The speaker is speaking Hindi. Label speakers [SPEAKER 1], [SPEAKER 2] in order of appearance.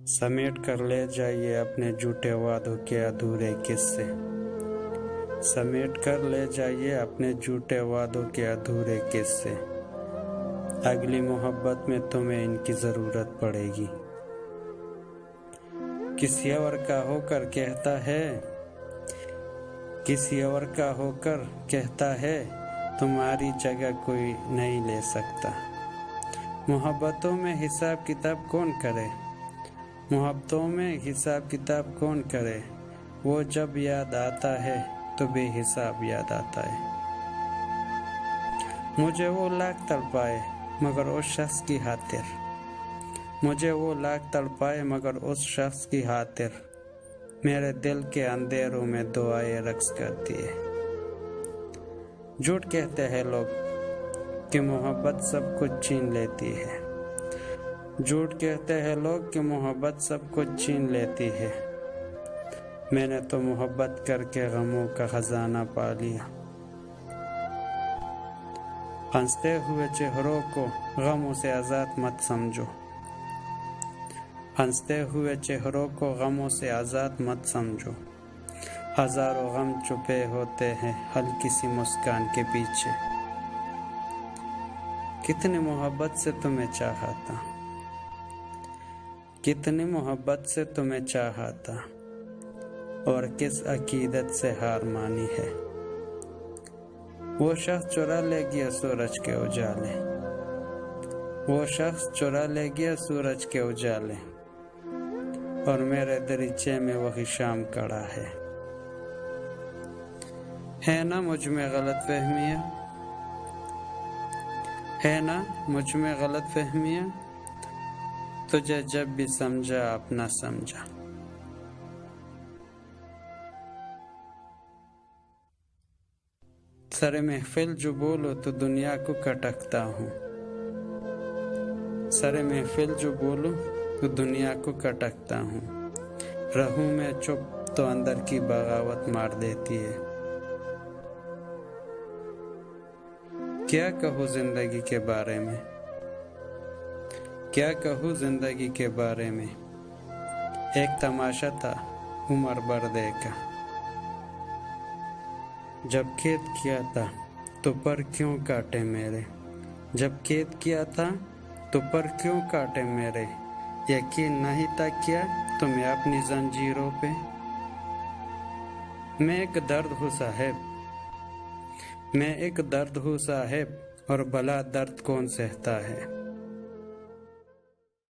[SPEAKER 1] समेट कर ले जाइए अपने झूठे वादों के अधूरे किस्से। समेट कर ले जाइए अपने झूठे वादों के अधूरे किस्से। अगली मोहब्बत में तुम्हें इनकी जरूरत पड़ेगी। किसी और का होकर कहता है, किसी और का होकर कहता है, तुम्हारी जगह कोई नहीं ले सकता। मोहब्बतों में हिसाब किताब कौन करे, मोहब्बतों में हिसाब किताब कौन करे। वो जब याद आता है तो बेहिसाब याद आता है। मुझे वो लाख तड़पाए मगर उस शख्स की खातिर, मुझे वो लाख तड़पाए मगर उस शख्स की खातिर मेरे दिल के अंधेरों में दुआएं रक्स करती है। झूठ कहते हैं लोग कि मोहब्बत सब कुछ छीन लेती है। झूठ कहते हैं लोग कि मोहब्बत सब कुछ छीन लेती है। मैंने तो मोहब्बत करके गमों का खजाना पा लिया। हंसते हुए चेहरों को गमों से आज़ाद मत समझो, हंसते हुए चेहरों को गमों से आज़ाद मत समझो। हजारों गम छुपे होते हैं हल्की सी मुस्कान के पीछे। कितनी मोहब्बत से तुम्हें चाहा था, कितनी मोहब्बत से तुम्हें चाहा था, और किस अकीदत से हार मानी है। वो शख्स चुरा ले गया सूरज के उजाले, वो शख्स चुरा ले गया सूरज के उजाले, और मेरे दरीचे में वही शाम खड़ा है ना मुझ में गलत फहमियाँ, है ना मुझ में गलत फहमियाँ। तुझे जब भी समझा अपना समझा। सरे महफिल जो बोलो तो दुनिया को कटकता हूँ, सरे महफिल जो बोलो तो दुनिया को कटकता हूँ। रहूं मैं चुप तो अंदर की बगावत मार देती है। क्या कहूँ जिंदगी के बारे में, क्या कहूँ जिंदगी के बारे में। एक तमाशा था उम्र भर देखा, जब कैद किया था तो पर क्यों काटे मेरे, जब कैद किया था तो पर क्यों काटे मेरे। यकीन नहीं था क्या तुम्हें अपनी जंजीरों पे। मैं एक दर्द हूँ साहेब, मैं एक दर्द हूँ साहेब, और भला दर्द कौन सहता है।